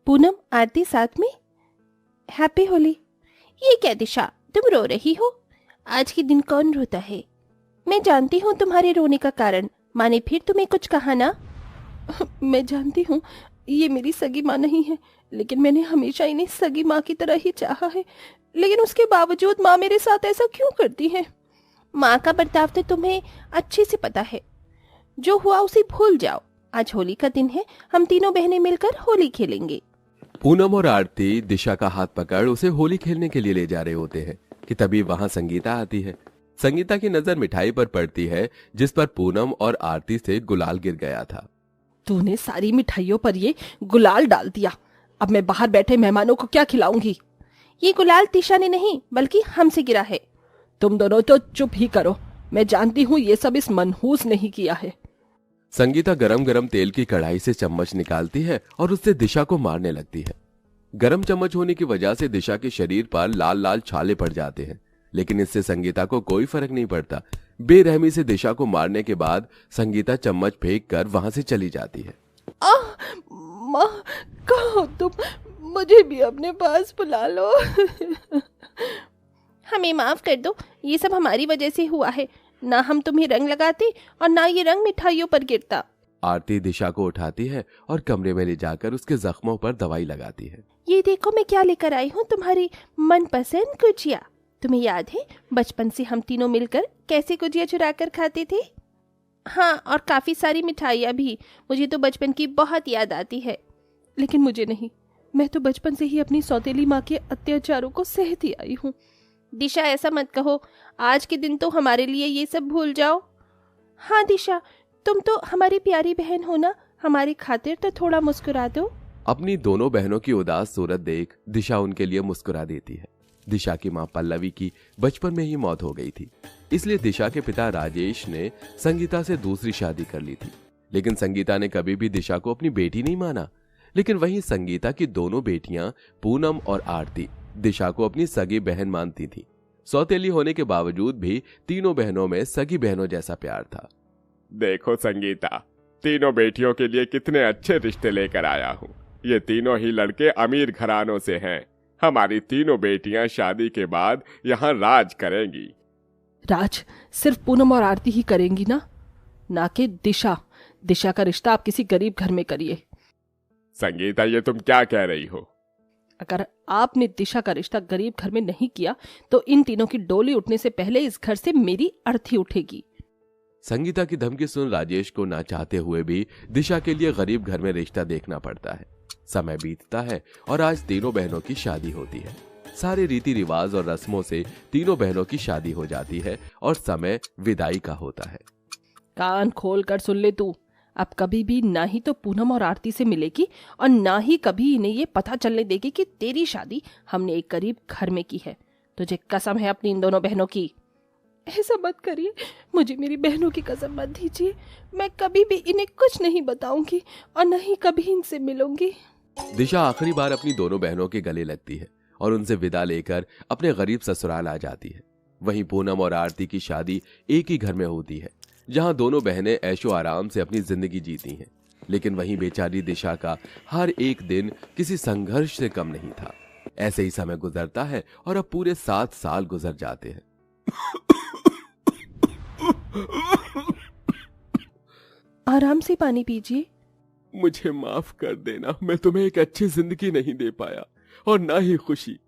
पूनम आरती साथ में। हैप्पी होली। ये क्या दिशा, तुम रो रही हो? आज के दिन कौन रोता है? मैं जानती हूँ तुम्हारे रोने का कारण। माँ ने फिर तुम्हें कुछ कहा ना? मैं जानती हूँ ये मेरी सगी माँ नहीं है, लेकिन मैंने हमेशा इन्हें सगी माँ की तरह ही चाहा है। लेकिन उसके बावजूद माँ मेरे साथ ऐसा क्यों करती है? माँ का बर्ताव तो तुम्हें अच्छे से पता है। जो हुआ उसे भूल जाओ। आज होली का दिन है, हम तीनों बहनें मिलकर होली खेलेंगे। पूनम और आरती दिशा का हाथ पकड़ उसे होली खेलने के लिए ले जा रहे होते हैं कि तभी वहां संगीता आती है। संगीता की नजर मिठाई पर पड़ती है जिस पर पूनम और आरती से गुलाल गिर गया था। तूने सारी मिठाइयों पर ये गुलाल डाल दिया। अब मैं बाहर बैठे मेहमानों को क्या खिलाऊंगी? ये गुलाल दिशा ने नहीं बल्कि हमसे गिरा है। तुम दोनों तो चुप ही करो। मैं जानती हूँ ये सब इस मनहूस ने ही किया है। संगीता गरम गरम तेल की कढ़ाई से चम्मच निकालती है और उससे दिशा को मारने लगती है। गरम चम्मच होने की वजह से दिशा के शरीर पर लाल लाल छाले पड़ जाते हैं, लेकिन इससे संगीता को कोई फर्क नहीं पड़ता। बेरहमी से दिशा को मारने के बाद संगीता चम्मच फेंक कर वहां से चली जाती है। माँ, कहाँ हो तुम? मुझे भी अपने पास बुला लो। हमें माफ कर दो, ये सब हमारी वजह से हुआ है। ना हम तुम्हें रंग लगाते और ना ये रंग मिठाइयों पर गिरता। आरती दिशा को उठाती है और कमरे में ले जाकर उसके जख्मों पर दवाई लगाती है। ये देखो मैं क्या लेकर आई हूँ, तुम्हारी मनपसंद गुजिया। तुम्हें याद है बचपन से हम तीनों मिलकर कैसे गुजिया चुरा कर खाते थे? हाँ, और काफी सारी मिठाइयाँ भी। मुझे तो बचपन की बहुत याद आती है। लेकिन मुझे नहीं, मैं तो बचपन से ही अपनी सौतेली माँ के अत्याचारों को सहती आई हूँ। दिशा ऐसा मत कहो, आज के दिन तो हमारे लिए ये सब भूल जाओ। हाँ दिशा, तुम तो हमारी प्यारी बहन हो ना, हमारी खातिर तो थोड़ा मुस्कुरा दो। अपनी दोनों बहनों की उदास सूरत देख दिशा उनके लिए मुस्कुरा देती है। दिशा की मां पल्लवी की बचपन में ही मौत हो गई थी, इसलिए दिशा के पिता राजेश ने संगीता से दूसरी शादी कर ली थी। लेकिन संगीता ने कभी भी दिशा को अपनी बेटी नहीं माना। लेकिन वहीं संगीता की दोनों बेटियां पूनम और आरती दिशा को अपनी सगी बहन मानती थी। सौतेली होने के बावजूद भी तीनों बहनों में सगी बहनों जैसा प्यार था। देखो संगीता, तीनों बेटियों के लिए कितने अच्छे रिश्ते लेकर आया हूँ। ये तीनों ही लड़के अमीर घरानों से हैं। हमारी तीनों बेटियां शादी के बाद यहाँ राज करेंगी। राज सिर्फ पूनम और आरती ही करेंगी ना कि दिशा। दिशा का रिश्ता आप किसी गरीब घर में करिए। संगीता, ये तुम क्या कह रही हो? अगर आपने दिशा का रिश्ता गरीब घर में नहीं किया तो इन तीनों की डोली उठने से पहले इस घर से मेरी अर्थी उठेगी। संगीता की धमकी सुन राजेश को ना चाहते हुए भी दिशा के लिए गरीब घर में रिश्ता देखना पड़ता है। समय बीतता है और आज तीनों बहनों की शादी होती है। सारे रीति रिवाज और रस्मों से तीनों बहनों की शादी हो जाती है और समय विदाई का होता है। कान खोल कर सुन ले तू, अब कभी भी ना ही तो पूनम और आरती से मिलेगी और ना ही कभी इन्हें ये पता चलने देगी कि तेरी शादी हमने एक गरीब घर में की है। तुझे कसम है अपनी इन दोनों बहनों की। ऐसा मत करिए, मुझे मेरी बहनों की कसम मत दीजिए। मैं कभी भी इन्हें कुछ नहीं बताऊंगी और न ही कभी इनसे मिलूंगी। दिशा आखिरी बार अपनी दोनों बहनों के गले लगती है और उनसे विदा लेकर अपने गरीब ससुराल आ जाती है। वहीं पूनम और आरती की शादी एक ही घर में होती है, जहां दोनों बहनें ऐशो आराम से अपनी जिंदगी जीती हैं। लेकिन वहीं बेचारी दिशा का हर एक दिन किसी संघर्ष से कम नहीं था। ऐसे ही समय गुजरता है और अब पूरे 7 साल गुजर जाते हैं। आराम से पानी पीजिए। मुझे माफ कर देना, मैं तुम्हें एक अच्छी जिंदगी नहीं दे पाया और ना ही खुशी।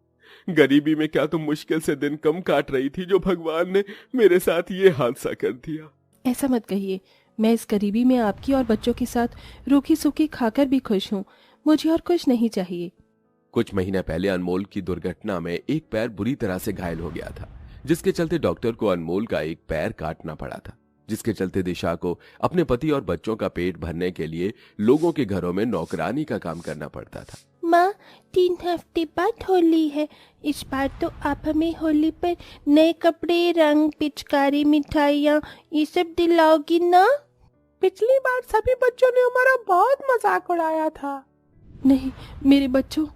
गरीबी में क्या तुम मुश्किल से दिन कम काट रही थी जो भगवान ने मेरे साथ ये हादसा कर दिया। ऐसा मत कहिए, मैं इस गरीबी में आपकी और बच्चों के साथ रूखी सूखी खाकर भी खुश हूँ। मुझे और कुछ नहीं चाहिए। कुछ महीने पहले अनमोल की दुर्घटना में एक पैर बुरी तरह से घायल हो गया था, जिसके चलते डॉक्टर को अनमोल का एक पैर काटना पड़ा था। जिसके चलते दिशा को अपने पति और बच्चों का पेट भरने के लिए लोगों के घरों में नौकरानी का काम करना पड़ता था। माँ, 3 हफ्ते बाद होली है। इस बार तो आप हमें होली पर नए कपड़े, रंग, पिचकारी, मिठाइयाँ ये सब दिलाओगी ना? पिछली बार सभी बच्चों ने हमारा बहुत मजाक उड़ाया था। नहीं मेरे बच्चों,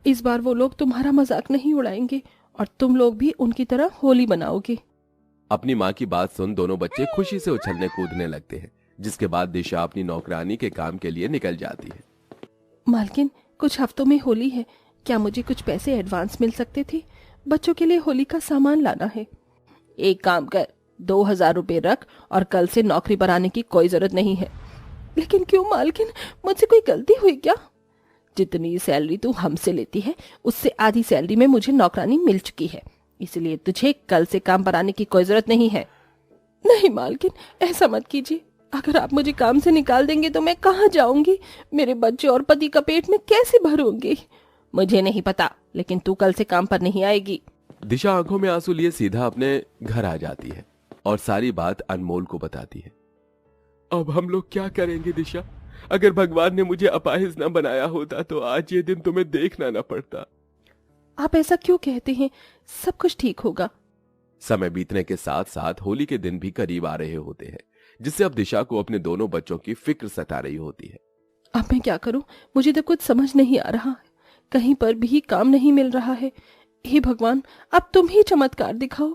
इस बार वो लोग तुम्हारा मजाक नहीं उड़ाएंगे और तुम लोग भी उनकी तरह होली मनाओगे। अपनी माँ की बात सुन दोनों बच्चे खुशी से उछलने कूदने लगते हैं। जिसके बाद दिशा अपनी नौकरानी के काम के लिए निकल जाती है। मालकिन, कुछ हफ्तों में होली है, क्या मुझे कुछ पैसे एडवांस मिल सकते थे? बच्चों के लिए होली का सामान लाना है। एक काम कर, 2000 रुपये रख और कल से नौकरी पर आने की कोई जरूरत नहीं है। लेकिन क्यों मालकिन, मुझसे कोई गलती हुई क्या? जितनी सैलरी तू हमसे लेती है उससे आधी सैलरी में मुझे नौकरानी मिल चुकी है, इसलिए तुझे कल से काम पर आने की कोई जरूरत नहीं है। नहीं मालकिन, ऐसा मत कीजिए। अगर आप मुझे काम से निकाल देंगे तो मैं कहाँ जाऊंगी? मेरे बच्चे और पति का पेट में कैसे भरूंगी? मुझे नहीं पता, लेकिन तू कल से काम पर नहीं आएगी। दिशा आंखों में आंसू लिए सीधा अपने घर आ जाती है और सारी बात अनमोल को बताती है। अब हम लोग क्या करेंगे दिशा? अगर भगवान ने मुझे अपाहिज न बनाया होता तो आज ये दिन तुम्हें देखना न पड़ता। आप ऐसा क्यों कहते हैं? सब कुछ ठीक होगा। समय बीतने के साथ साथ होली के दिन भी करीब आ रहे होते हैं, जिससे अब दिशा को अपने दोनों बच्चों की फिक्र सता रही होती है। अब मैं क्या करूं? मुझे तो कुछ समझ नहीं आ रहा है। कहीं पर भी काम नहीं मिल रहा है। हे भगवान, अब तुम ही चमत्कार दिखाओ।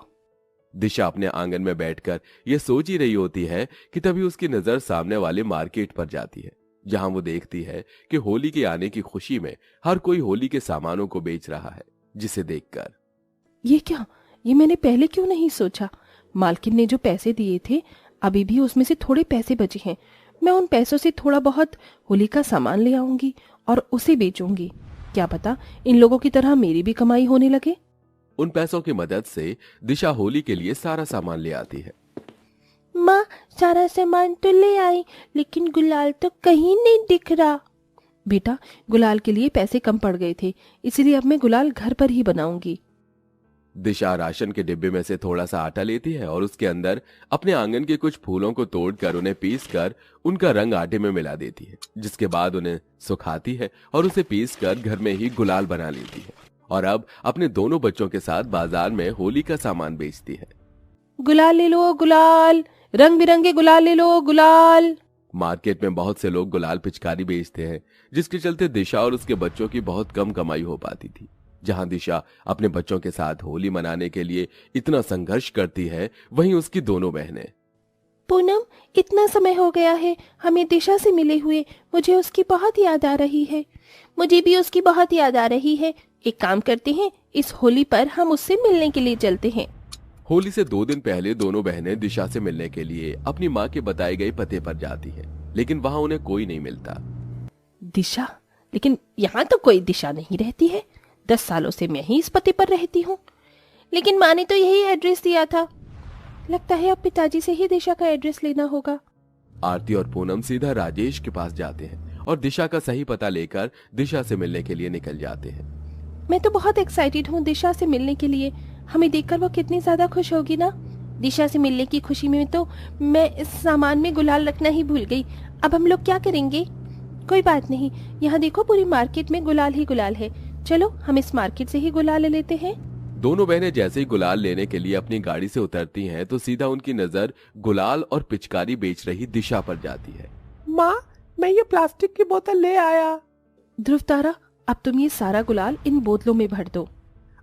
दिशा अपने आंगन में बैठकर यह सोच ही रही होती है कि तभी उसकी नजर सामने वाले मार्केट पर जाती है, जहां वो देखती है कि होली के आने की खुशी में हर कोई होली के सामानों को बेच रहा है। जिसे देखकर ये क्या? ये मैंने पहले क्यों नहीं सोचा? मालकिन ने जो पैसे दिए थे, अभी भी उसमें से थोड़े पैसे बचे हैं। मैं उन पैसों से थोड़ा बहुत होली का सामान ले आऊंगी और उसे बेचूंगी। क्या पता इन लोगों की तरह मेरी भी कमाई होने लगे। उन पैसों की मदद से दिशा होली के लिए सारा सामान ले आती है। माँ, सारा सामान तो ले आई, लेकिन गुलाल तो कहीं नहीं दिख रहा। बेटा, गुलाल के लिए पैसे कम पड़ गए थे, इसलिए अब मैं गुलाल घर पर ही बनाऊंगी। दिशा राशन के डिब्बे में से थोड़ा सा आटा लेती है और उसके अंदर अपने आंगन के कुछ फूलों को तोड़कर उन्हें पीसकर उनका रंग आटे में मिला देती है, जिसके बाद उन्हें सुखाती है और उसे पीसकर घर में ही गुलाल बना लेती है और अब अपने दोनों बच्चों के साथ बाजार में होली का सामान बेचती है। गुलाल ले लो गुलाल, रंग बिरंगे गुलाल ले लो गुलाल। मार्केट में बहुत से लोग गुलाल पिचकारी बेचते हैं, जिसके चलते दिशा और उसके बच्चों की बहुत कम कमाई हो पाती थी। जहां दिशा अपने बच्चों के साथ होली मनाने के लिए इतना संघर्ष करती है, वहीं उसकी दोनों बहनें। पूनम, इतना समय हो गया है हमें दिशा से मिले हुए, मुझे उसकी बहुत याद आ रही है। मुझे भी उसकी बहुत याद आ रही है। एक काम करते हैं, इस होली पर हम उससे मिलने के लिए चलते हैं। होली से 2 दिन पहले दोनों बहनें दिशा से मिलने के लिए अपनी माँ के बताए गए पते पर जाती हैं, लेकिन वहां उन्हें कोई नहीं मिलता। दिशा? लेकिन यहाँ तो कोई दिशा नहीं रहती है। 10 सालों से मैं ही इस पते पर रहती हूँ, लेकिन माँ ने तो यही एड्रेस दिया था। लगता है अब पिताजी से ही दिशा का एड्रेस लेना होगा। आरती और पूनम सीधा राजेश के पास जाते हैं और दिशा का सही पता लेकर दिशा से मिलने के लिए निकल जाते हैं। मैं तो बहुत एक्साइटेड हूँ दिशा से मिलने के लिए। हमें देखकर वो कितनी ज्यादा खुश होगी ना। दिशा से मिलने की खुशी में तो मैं इस सामान में गुलाल रखना ही भूल गई। अब हम लोग क्या करेंगे? कोई बात नहीं, यहाँ देखो पूरी मार्केट में गुलाल ही गुलाल है। चलो हम इस मार्केट से ही गुलाल ले लेते हैं। दोनों बहनें जैसे ही गुलाल लेने के लिए अपनी गाड़ी से उतरती हैं, तो सीधा उनकी नजर गुलाल और पिचकारी बेच रही दिशा पर जाती है। माँ, मैं ये प्लास्टिक की बोतल ले आया। ध्रुव तारा, अब तुम ये सारा गुलाल इन बोतलों में भर दो।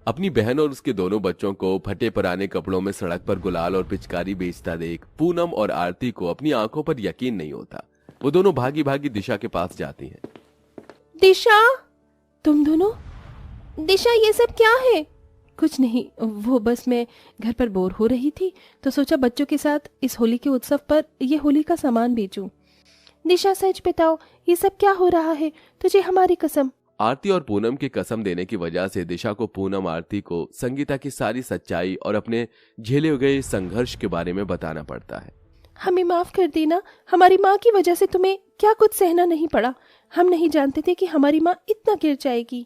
अपनी बहन और उसके दोनों बच्चों को फटे पुराने कपड़ों में सड़क पर गुलाल और पिचकारी बेचता देख पूनम और आरती को अपनी आंखों पर यकीन नहीं होता। वो दोनों भागी भागी दिशा के पास जाती हैं। दिशा, तुम दोनों? दिशा, ये सब क्या है? कुछ नहीं, वो बस मैं घर पर बोर हो रही थी तो सोचा बच्चों के साथ इस होली के उत्सव पर ये होली का सामान बेचूं। दिशा, सच बताओ, ये सब क्या हो रहा है? तुझे हमारी कसम। आरती और पूनम की कसम देने की वजह से दिशा को पूनम आरती को संगीता की सारी सच्चाई और अपने झेले गए संघर्ष के बारे में बताना पड़ता है। हमें माफ कर देना, हमारी माँ की वजह से तुम्हें क्या कुछ सहना नहीं पड़ा। हम नहीं जानते थे कि हमारी माँ इतना गिर जाएगी।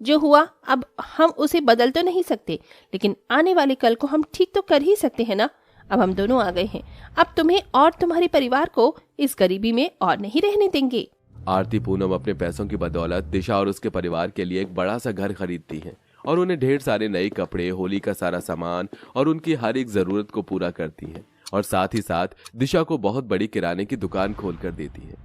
जो हुआ अब हम उसे बदल तो नहीं सकते, लेकिन आने वाले कल को हम ठीक तो कर ही सकते हैं ना। अब हम दोनों आ गए हैं, अब तुम्हें और तुम्हारे परिवार को इस गरीबी में और नहीं रहने देंगे। आरती पूनम अपने पैसों की बदौलत दिशा और उसके परिवार के लिए एक बड़ा सा घर खरीदती हैं और उन्हें ढेर सारे नए कपड़े, होली का सारा सामान और उनकी हर एक जरूरत को पूरा करती हैं और साथ ही साथ दिशा को बहुत बड़ी किराने की दुकान खोल कर देती है।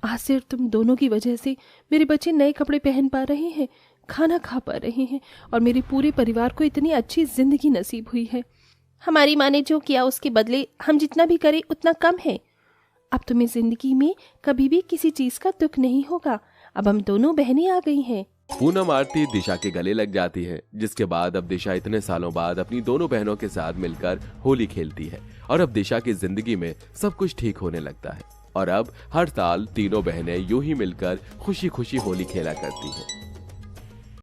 आज सिर्फ तुम दोनों की वजह से मेरे बच्चे नए कपड़े पहन पा रहे हैं, खाना खा पा रहे हैं और मेरे पूरे परिवार को इतनी अच्छी जिंदगी नसीब हुई है। हमारी माँ ने जो किया उसके बदले हम जितना भी करें उतना कम है। अब तुम्हें जिंदगी में कभी भी किसी चीज का दुख नहीं होगा। अब हम दोनों बहनें आ गई हैं। पूनम आरती दिशा के गले लग जाती है, जिसके बाद अब दिशा इतने सालों बाद अपनी दोनों बहनों के साथ मिलकर होली खेलती है और अब दिशा की जिंदगी में सब कुछ ठीक होने लगता है और अब हर साल तीनों बहनें यूं ही मिलकर खुशी खुशी होली खेला करती हैं।